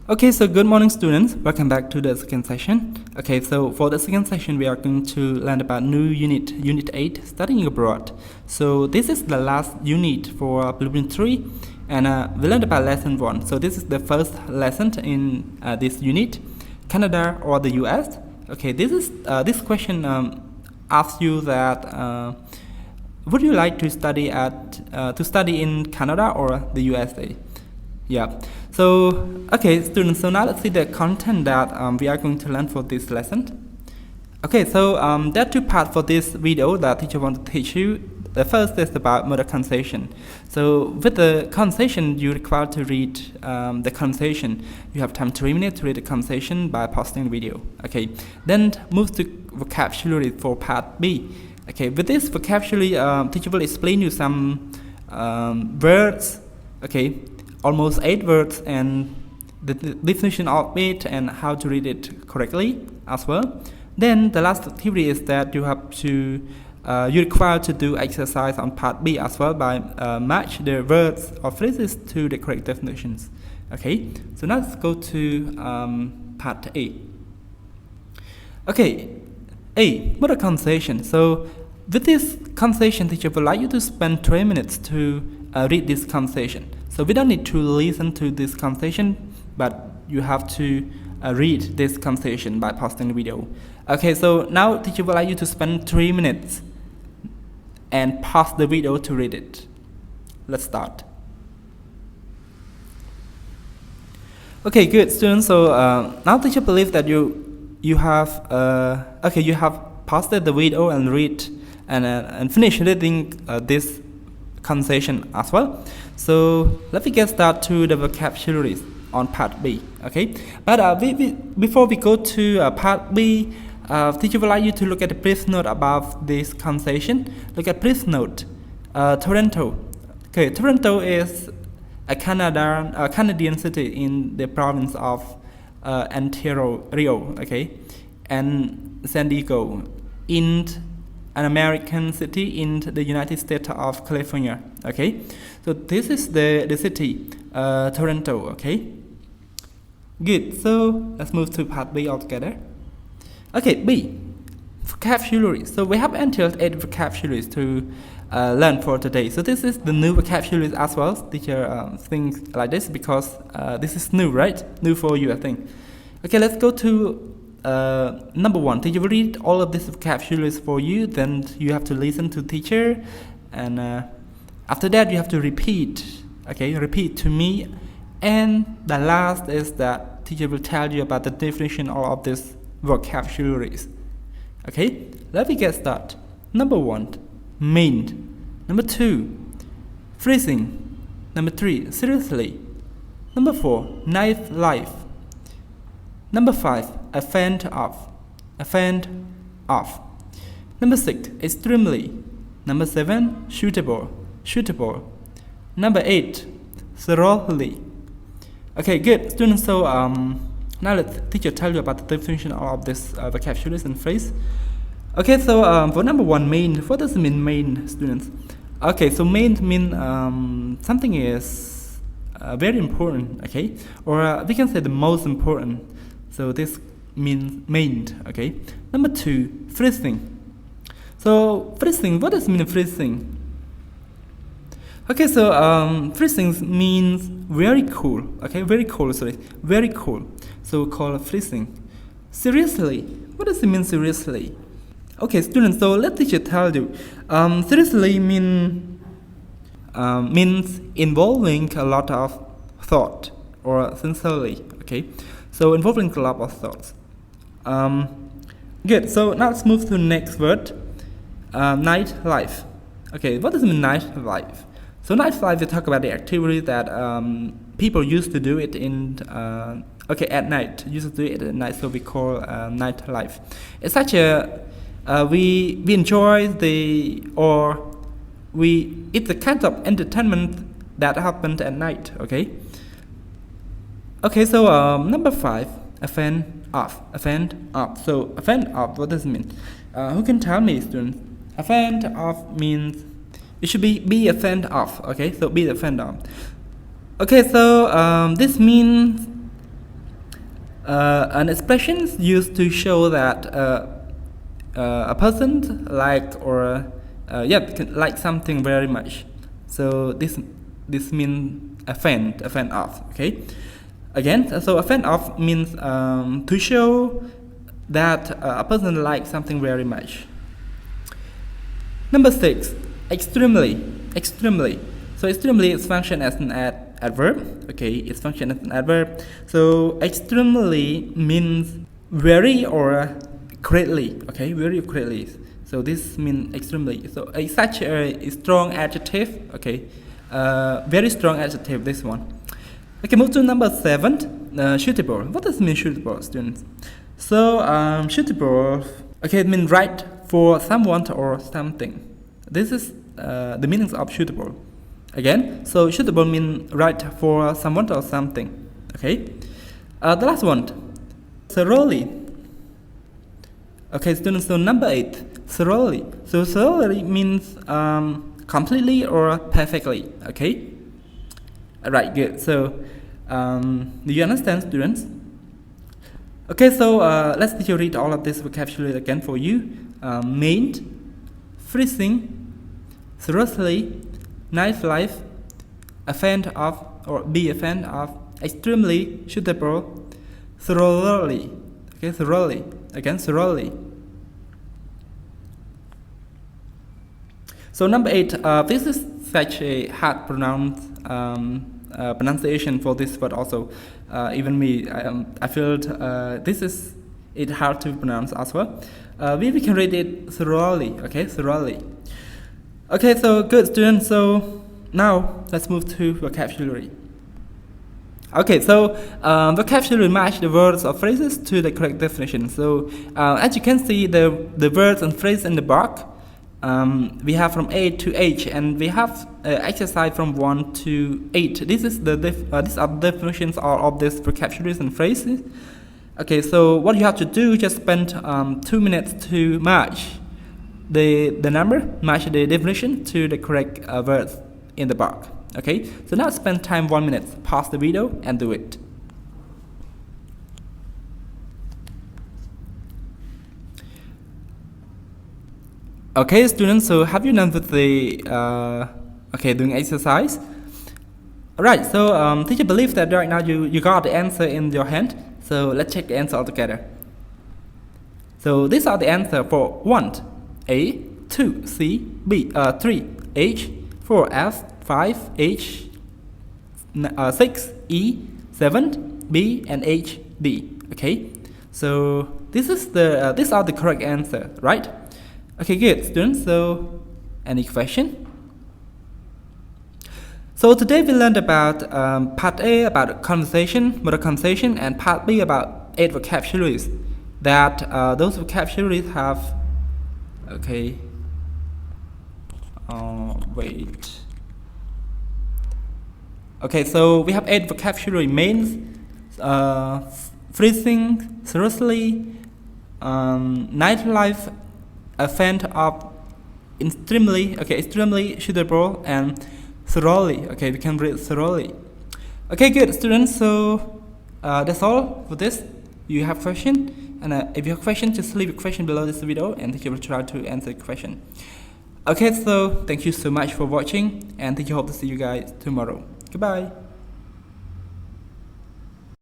Okay, so good morning students, welcome back to the second session. Okay, so for the second session we are going to learn about new unit 8, studying abroad. So this is the last unit for blueprint 3 and we learned about lesson 1. So this is the first lesson in this unit, Canada or the US. Okay, this question asks you that would you like to study in Canada or the USA? Yeah. So, okay, students, so now let's see the content that we are going to learn for this lesson. Okay, so there are two parts for this video that teacher want to teach you. The first is about model conversation. So with the conversation, you require to read the conversation. You have time 3 minutes to read the conversation by pausing the video. Okay, then move to vocabulary for part B. Okay, with this vocabulary, teacher will explain you some words. Okay, almost 8 words and the definition of it and how to read it correctly as well. Then the last activity is that you have to you're required to do exercise on part B as well by match the words or phrases to the correct definitions. Okay, so now let's go to part A. Okay, A, model conversation. So with this conversation, teacher would like you to spend 20 minutes to read this conversation. So we don't need to listen to this conversation, but you have to read this conversation by pausing the video. Okay, so now teacher would like you to spend 3 minutes and pause the video to read it. Let's start. Okay, good students. So now teacher believes that you have paused the video and read and finish reading this conversation as well. So let me get started to the vocabularies on part B. Okay, but before we go to part B, teacher would like you to look at the brief note about this conversation. Look at brief note. Toronto. Okay, Toronto is a Canadian city in the province of Ontario. Okay, and San Diego in an American city in the United States of California. Okay, so this is the city, Toronto. Okay, good. So let's move to part B altogether. Okay, B, vocabulary. So we have until 8 vocabularies to learn for today. So this is the new vocabularies as well. Teacher thinks like this because this is new, right? New for you, I think. Okay, let's go to number 1. Teacher will read all of these vocabularies for you. Then you have to listen to teacher, and after that you have to repeat. Okay, repeat to me. And the last is that teacher will tell you about the definition of all of these vocabularies. Okay, let me get started. Number 1, mean. Number 2, freezing. Number 3, seriously. Number 4, nice life. Number 5, offend of. Number 6, extremely. Number 7, suitable. Number 8, thoroughly. Okay, good students. So now let teacher tell you about the definition of this vocabularies and phrase. Okay, so for number 1, main. What does it mean, main, students? Okay, so main means something is very important. Okay, or we can say the most important. So this means main. Okay. Number 2, freezing. So freezing, what does it mean, freezing? Okay, so freezing means very cool. Okay, very cool. Sorry, very cool. So we call it freezing. Seriously, what does it mean, seriously? Okay, students. So let teacher tell you. Seriously means involving a lot of thought or sincerely. Okay. So involving a lot of thoughts. Good. So now let's move to the next word. Night life. Okay, what does it mean, night life? So night life, we talk about the activity that people used to do it in at night. Used to do it at night, so we call night life. It's such a we enjoy it's a kind of entertainment that happened at night. Okay. Okay, so number 5, offend of. So offend of, what does it mean? Who can tell me, students? Offend of means it should be offend of. Okay, so be offend of. Okay, so this means An expression is used to show that a person like or like something very much. So this means a fan of. Okay. Again, so a fan of means to show that a person likes something very much. Number 6, extremely. So extremely is function as an adverb. Okay, it's function as an adverb. So extremely means very or greatly. Okay, very greatly. So this means extremely. So it's such a strong adjective. Okay, very strong adjective. This one. Okay, move to number 7. Suitable. What does it mean suitable, students? So suitable. Okay, it means right for someone or something. This is the meanings of suitable. Again, so suitable means right for someone or something. Okay. The last one, thoroughly. Okay, students. So number 8, thoroughly. So thoroughly means completely or perfectly. Okay. Alright, good. So do you understand, students? Okay, so let's teacher read all of this vocabulary again for you. Main, freezing, thoroughly, nice life, a fan of or be a fan of, extremely suitable, thoroughly. Okay, thoroughly. Again, thoroughly. So number 8, this is such a hard pronunciation for this word also. Even me, I feel this is it hard to pronounce as well. We can read it thoroughly. Okay, thoroughly. Okay, so good, students. So now let's move to vocabulary. Okay, so vocabulary match the words or phrases to the correct definition. So as you can see, the words and phrases in the box. We have from A to H, and we have exercise from 1 to 8. This is these are the definitions of these vocabularies and phrases. Okay, so what you have to do, just spend 2 minutes to match the number, match the definition to the correct words in the box. Okay, so now spend time 1 minute, pause the video and do it. Okay, students, so have you done with the doing exercise? Alright, so teacher believes that right now you got the answer in your hand. So let's check the answer all together. So these are the answer for 1, A, 2, C, B, 3, H, 4, F, 5, H, 6, E, 7, B, and H, D. Okay, so this is these are the correct answer, right? Okay, good, students. So, any question? So today we learned about part A about conversation, model conversation, and part B about 8 vocabularies. That those vocabularies have. Okay. Wait. Okay, so we have 8 vocabulary: mains, freezing, seriously, nightlife, a fan of, extremely suitable, and thoroughly. Okay, we can read thoroughly. Okay, good, students. So that's all for this. You have question, and if you have question, just leave a question below this video, and teacher will try to answer the question. Okay, so thank you so much for watching, and teacher hope to see you guys tomorrow. Goodbye.